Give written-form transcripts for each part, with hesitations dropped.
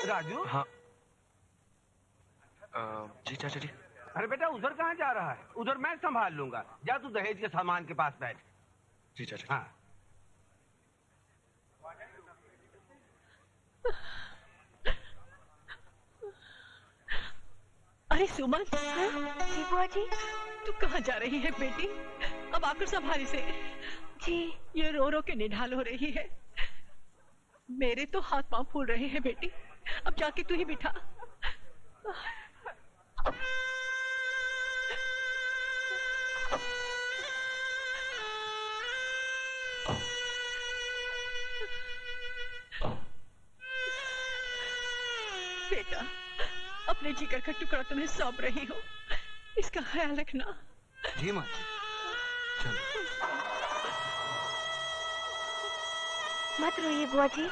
राजू। हाँ जी चाचा जी। अरे बेटा उधर कहाँ जा रहा है? उधर मैं संभाल लूंगा। जा तू दहेज के सामान के पास बैठ। जी चाचा। हाँ। अरे सुमन। जी बुआ जी। तू कहाँ जा रही है बेटी? अब आकर संभाल से। जी। ये रो रो के निढाल हो रही है। मेरे तो हाथ पांव फूल रहे हैं बेटी। अब जाके तू ही बिठा। बेटा अपने जिगर का टुकड़ा तुम्हें सौंप रही हूँ, इसका ख्याल रखना। जी माँ जी। चलो। मत रोइए बुआ जी।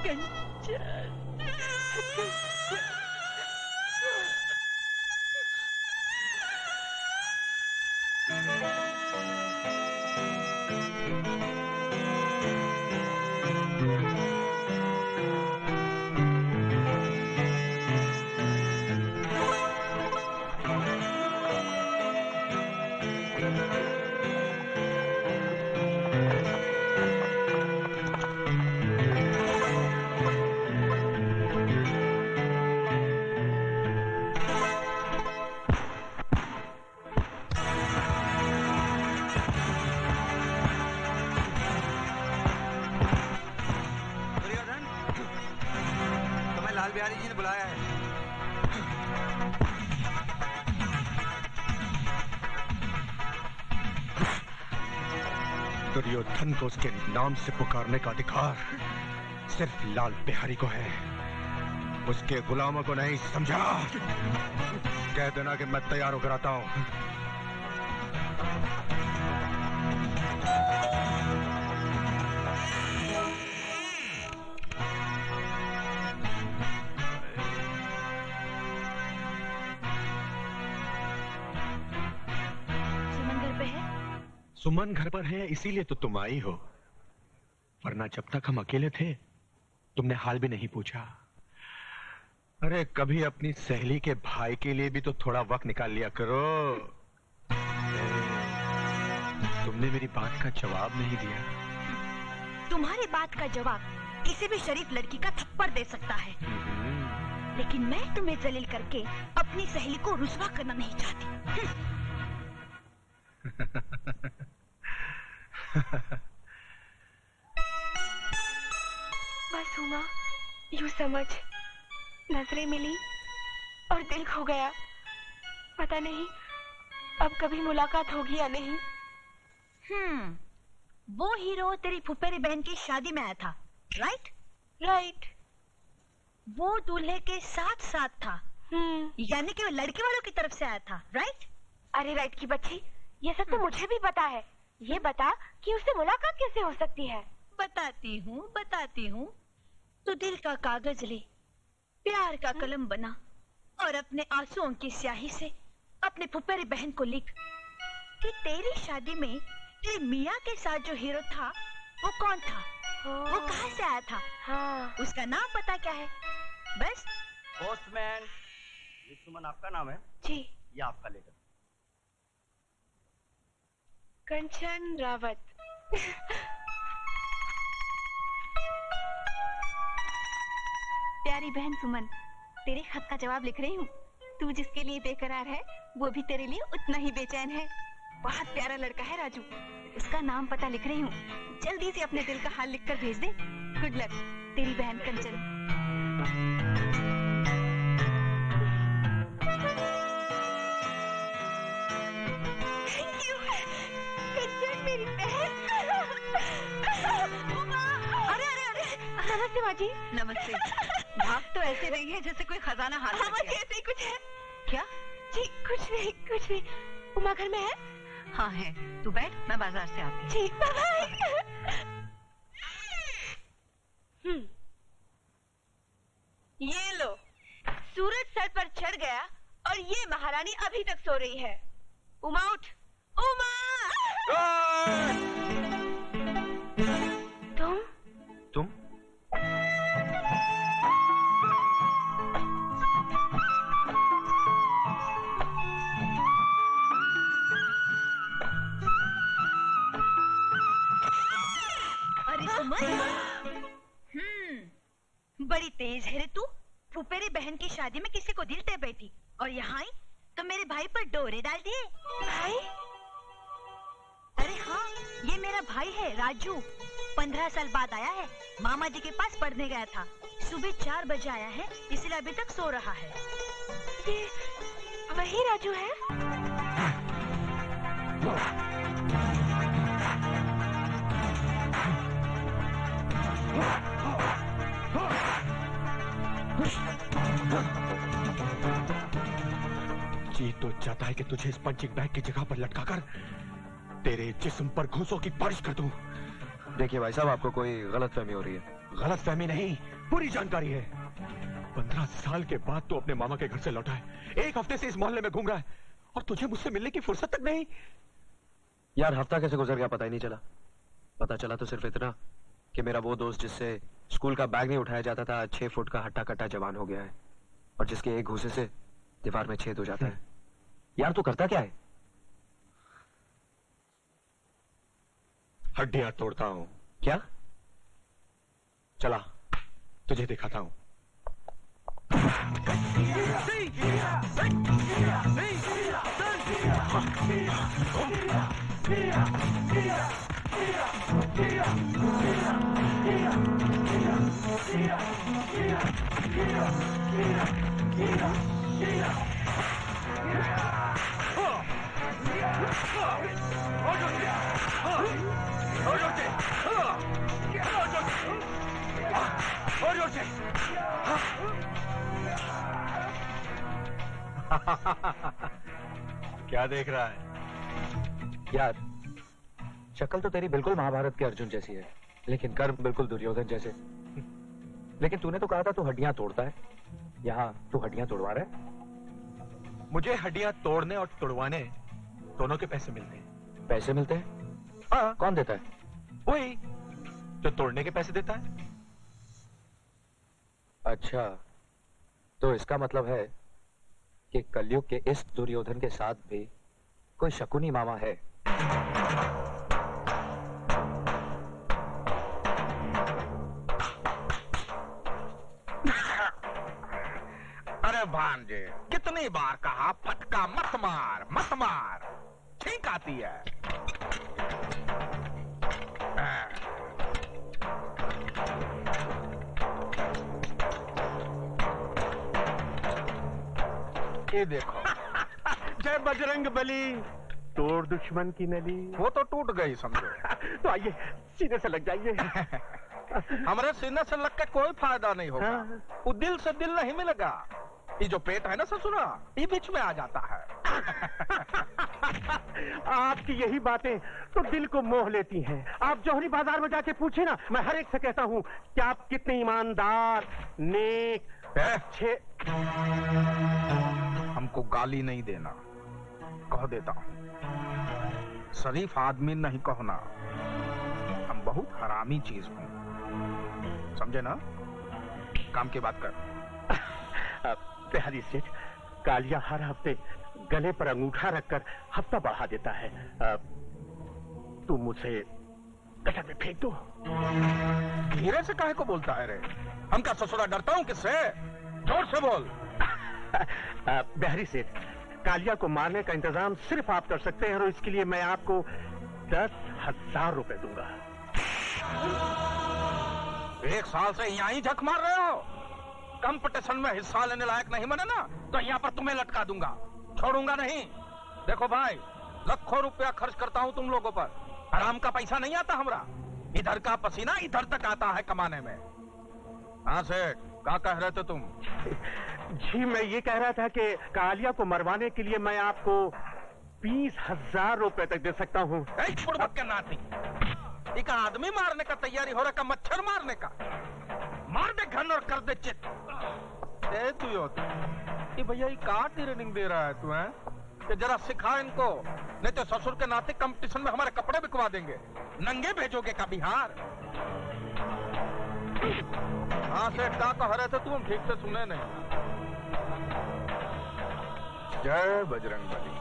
कंचन। बिहारी जी ने बुलाया है। दुर्योधन को उसके नाम से पुकारने का अधिकार सिर्फ लाल बिहारी को है, उसके गुलामों को नहीं, समझा? कह देना कि मैं तैयार होकर आता हूं। सुमन घर पर है, इसीलिए तो तुम आई हो, वरना जब तक हम अकेले थे तुमने हाल भी नहीं पूछा। अरे कभी अपनी सहेली के भाई के लिए भी तो थोड़ा वक्त निकाल लिया करो। तुमने मेरी बात का जवाब नहीं दिया। तुम्हारी बात का जवाब किसी भी शरीफ लड़की का थप्पड़ दे सकता है, लेकिन मैं तुम्हें जलील करके अपनी सहेली को रुसवा करना नहीं चाहती। बस उमा, यूं समझ, नजरें मिली और दिल खो गया। पता नहीं अब कभी मुलाकात होगी या नहीं। वो हीरो तेरी फुफेरी बहन की शादी में आया था, राइट? राइट। वो दूल्हे के साथ साथ था, यानी कि वो लड़के वालों की तरफ से आया था, राइट? अरे राइट की बच्ची, ये सब तो मुझे भी पता है। ये बता कि उससे मुलाकात कैसे हो सकती है? बताती हूँ। तो दिल का कागज ले, प्यार का कलम बना और अपने आंसुओं की स्याही से अपने फुफेरी बहन को लिख कि तेरी शादी में तेरे मियाँ के साथ जो हीरो था वो कौन था, वो कहाँ से आया था, हाँ। उसका नाम पता क्या है? बस। पोस्टमैन, ये सुमन आपका नाम है? जी। ये आपका लेटर। कंचन रावत। प्यारी बहन सुमन, तेरे खत का जवाब लिख रही हूँ। तू जिसके लिए बेकरार है वो भी तेरे लिए उतना ही बेचैन है। बहुत प्यारा लड़का है राजू, उसका नाम पता लिख रही हूँ। जल्दी से अपने दिल का हाल लिखकर भेज दे। गुड लक, तेरी बहन कंचन। मेरी बहन। नमस्ते माँ जी। नमस्ते। भाग तो ऐसे रही है जैसे कोई खजाना हाथ में। ऐसे ही कुछ है। क्या? जी कुछ नहीं। उमा घर में है? हाँ है, तू बैठ, मैं बाजार से आती हूँ। ठीक बाय। ये लो, सूरज सर पर चढ़ गया और ये महारानी अभी तक सो रही है। उमा उठ, उमा! तुम? अरे सुमन, बड़ी तेज है रे तू। फुफेरी बहन की शादी में किसी को दिल दे बैठी और यहाँ आई तो मेरे भाई पर डोरे डाल दिए। भाई? अरे हाँ, ये मेरा भाई है राजू। 15 साल बाद आया है, मामा जी के पास पढ़ने गया था। सुबह 4 बजे आया है, इसलिए अभी तक सो रहा है। ये वही राजू है? जी तो चाहता है कि तुझे इस पंचिंग बैग की जगह पर लटकाकर तेरे जिस्म पर घूंसों की बारिश कर दूं। देखिए भाई साहब, आपको कोई गलतफहमी हो रही है। गलतफहमी नहीं, पूरी जानकारी है। 15 साल के बाद तू अपने मामा के घर से लौटा है, 1 हफ्ते से इस मोहल्ले में घूम रहा है और तुझे मुझसे मिलने की फुर्सत तक नहीं। यार हफ्ता कैसे गुजर गया पता ही नहीं चला। पता चला तो सिर्फ इतना कि मेरा वो दोस्त जिससे स्कूल का बैग नहीं उठाया जाता था 6 फुट का हट्टा कट्टा जवान हो गया है और जिसके एक घूसे से दीवार में छेद हो जाता है। यार तू करता क्या है? हड्डियां तोड़ता हूं। क्या? चला तुझे दिखाता हूं। क्या देख रहा है? यार शक्ल तो तेरी बिल्कुल महाभारत के अर्जुन जैसी है, लेकिन कर्म बिल्कुल दुर्योधन जैसे। लेकिन तूने तो कहा था तू हड्डियां तोड़ता है, यहाँ तू हड्डियां तोड़वा रहा है? मुझे हड्डियां तोड़ने और तुड़वाने दोनों के पैसे मिलते हैं। पैसे मिलते हैं? हाँ। कौन देता है? वही जो तोड़ने के पैसे देता है। अच्छा, तो इसका मतलब है कि कलयुग के इस दुर्योधन के साथ भी कोई शकुनी मामा है। अरे भांजे, कितनी बार कहा फटका मत मार, मत मार, छींक आती है। ये देखो। जय बजरंग बली, तोड़ दुश्मन की नली। वो तो टूट गई समझो। तो आइए सीने से लग जाइए। हमारे सीने से लग के कोई फायदा नहीं होगा। हाँ। वो दिल से दिल नहीं मिलेगा। ये जो पेट है ना ससुरा, ये बीच में आ जाता है। आपकी यही बातें तो दिल को मोह लेती हैं। आप जौहरी बाजार में जाके पूछे ना, मैं हर एक से कहता हूँ कि आप कितने ईमानदार, नेक, अच्छे। हमको गाली नहीं देना, कह देता हूँ। शरीफ आदमी नहीं कहना। हम बहुत हरामी चीज हूँ, समझे ना? काम की बात कर। बिहारी सेठ, कालिया हर हफ्ते गले पर अंगूठा रखकर हफ्ता बढ़ा देता है। तुम मुझे गटर में फेंक दो। धीरे से काहे को बोलता है रे? हम क्या ससुरा डरता हूँ किससे? जोर से बोल। बिहारी सेठ, कालिया को मारने का इंतजाम सिर्फ आप कर सकते हैं और इसके लिए मैं आपको 10,000 रुपए दूंगा। 1 साल से यहाँ ही झक मार रहे हो। कंपटीशन में हिस्सा लेने लायक नहीं बने ना, तो यहाँ पर तुम्हें लटका दूंगा, छोड़ूंगा नहीं। देखो भाई, लाखों रुपया खर्च करता हूँ तुम लोगों पर, आराम का पैसा नहीं आता हमरा। इधर का पसीना इधर तक आता है कमाने में। हाँ सेठ, क्या कह रहे थे तुम? जी मैं ये कह रहा था कि कालिया को मरवाने के लिए मैं आपको 20,000 रुपए तक दे सकता हूँ। बुड़बक के नाती, एक आदमी मारने का तैयारी हो रहा का मच्छर मारने का। मार दे घन और कर दे चित। तू ये भैया ये का ट्रेनिंग दे रहा है तू है कि जरा सिखा इनको, नहीं तो ससुर के नाते कंपटीशन में हमारे कपड़े बिकवा देंगे। नंगे भेजोगे का बिहार। हाँ सेठ का कह रहे थे तुम ठीक से सुने नहीं। जय बजरंगबली,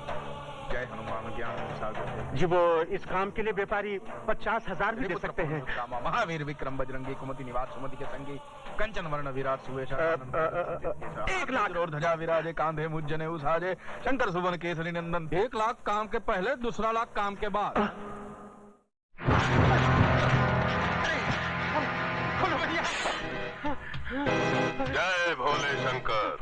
जय हनुमान ज्ञान सागर। जी वो इस काम के लिए व्यापारी 50,000 भी दे सकते हैं। महावीर विक्रम बजरंगी कुमति निवास सुमति के संगी कंचन वर्ण विराट सुवेश 1 लाख और ध्वजा विराजे कांधे मुज्जने उसाजे शंकर सुवन केसरी नंदन। 1 लाख काम के पहले, दूसरा लाख काम के बाद। जय भोले शंकर।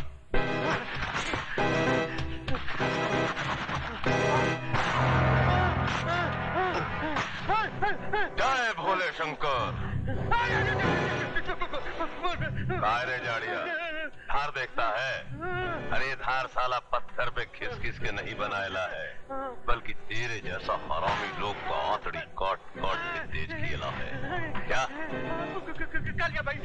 जय भोले शंकर। रे जाड़िया धार देखता है? अरे धार साला पत्थर पे खिस खिस के नहीं बनाएला है, बल्कि तेरे जैसा हरामी लोग का आंतड़ी काट काट के तेज किया है। क्या कालिया भाई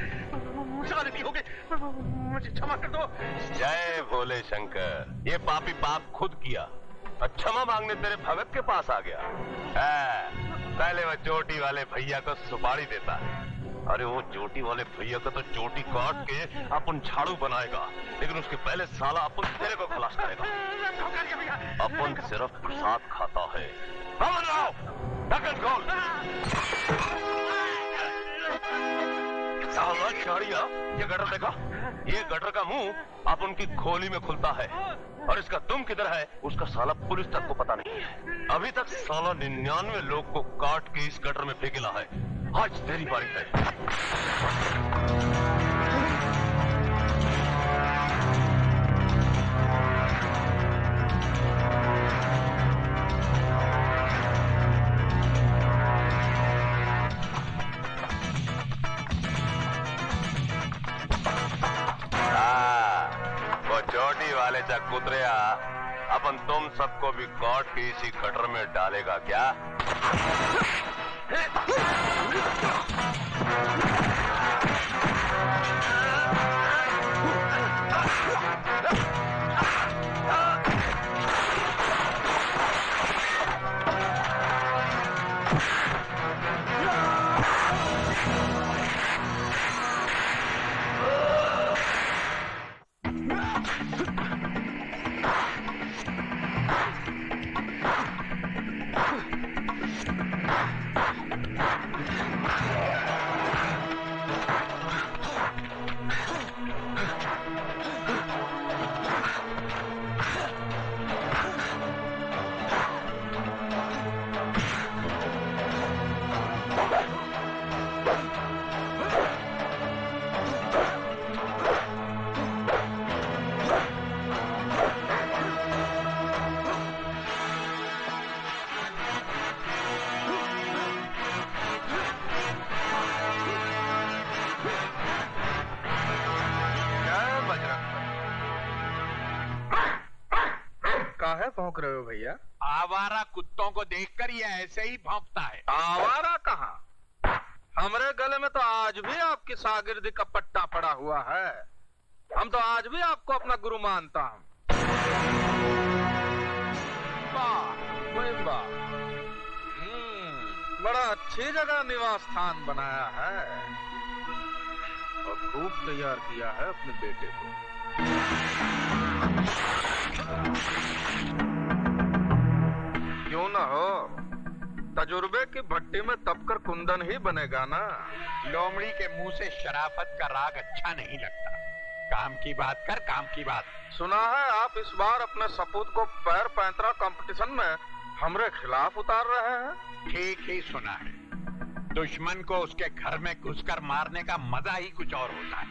मुझसे गलती हो गई, मुझे क्षमा कर दो। जय भोले शंकर। ये पापी पाप खुद किया, क्षमा मांगने तेरे भगत के पास आ गया। पहले वह चोटी वाले भैया को सुपारी देता है। अरे वो चोटी वाले भैया का तो चोटी काट के अपन झाड़ू बनाएगा, लेकिन उसके पहले साला अपन तेरे को खलास करेगा। अपन सिर्फ प्रसाद खाता है। साला चाड़िया, ये गटर देखा? ये गटर का मुंह अपन की खोली में खुलता है, और इसका दुम किधर है उसका साला पुलिस तक को पता नहीं है। अभी तक साला 99 लोग को काट के इस गटर में फेंकेला है। आज तेरी बारी है। वो चोटी वाले चकुतरिया अपन तुम सबको भी काट के इसी गटर में डालेगा क्या? काहे भौंक रहे हो भैया? आवारा कुत्तों को देखकर ये ऐसे ही भौंकता है। आवारा कहाँ? हमरे गले में तो आज भी आपकी शागिर्दी का पट्टा पड़ा हुआ है। हम तो आज भी आपको अपना गुरु मानता हूँ। बड़ा अच्छी जगह निवास स्थान बनाया है और खूब तैयार किया है अपने बेटे को। क्यों ना हो, तजुर्बे की भट्टी में तपकर कुंदन ही बनेगा ना। लोमड़ी के मुंह से शराफत का राग अच्छा नहीं लगता। काम की बात कर, काम की बात। सुना है आप इस बार अपने सपूत को पैर पैंतरा कंपटीशन में हमरे खिलाफ उतार रहे हैं? ठीक ही सुना है। दुश्मन को उसके घर में घुसकर मारने का मजा ही कुछ और होता है।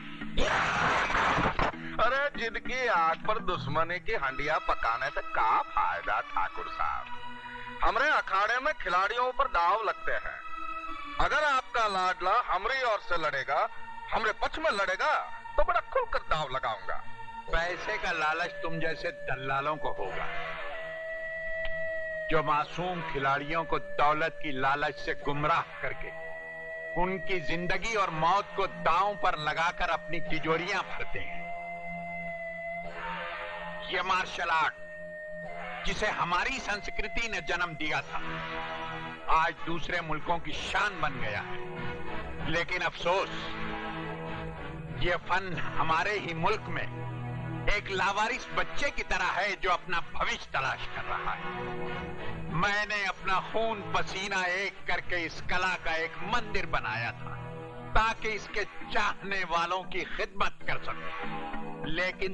अरे जिनकी आग पर दुश्मनी की हंडिया पकाने से क्या फायदा ठाकुर साहब? हमरे अखाड़े में खिलाड़ियों पर दाव लगते हैं। अगर आपका लाडला हमरी ओर से लड़ेगा, हमरे पक्ष में लड़ेगा, तो बड़ा खुलकर दाव लगाऊंगा। पैसे का लालच तुम जैसे दल्लालों को होगा। जो मासूम खिलाड़ियों को दौलत की लालच से गुमराह करके उनकी जिंदगी और मौत को दांव पर लगाकर अपनी तिजोरियां भरते हैं। ये मार्शल आर्ट जिसे हमारी संस्कृति ने जन्म दिया था, आज दूसरे मुल्कों की शान बन गया है। लेकिन अफसोस, ये फन हमारे ही मुल्क में एक लावारिस बच्चे की तरह है जो अपना भविष्य तलाश कर रहा है। मैंने अपना खून पसीना एक करके इस कला का एक मंदिर बनाया था ताकि इसके चाहने वालों की खिदमत कर सकूं। लेकिन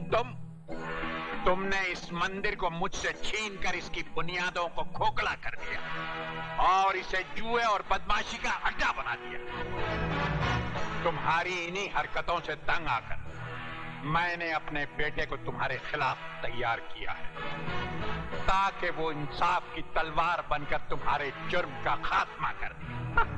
तुमने इस मंदिर को मुझसे छीनकर इसकी बुनियादों को खोखला कर दिया और इसे जुए और बदमाशी का अड्डा बना दिया। तुम्हारी इन्हीं हरकतों से तंग आकर मैंने अपने बेटे को तुम्हारे खिलाफ तैयार किया है ताकि वो इंसाफ की तलवार बनकर तुम्हारे जुर्म का खात्मा कर दे।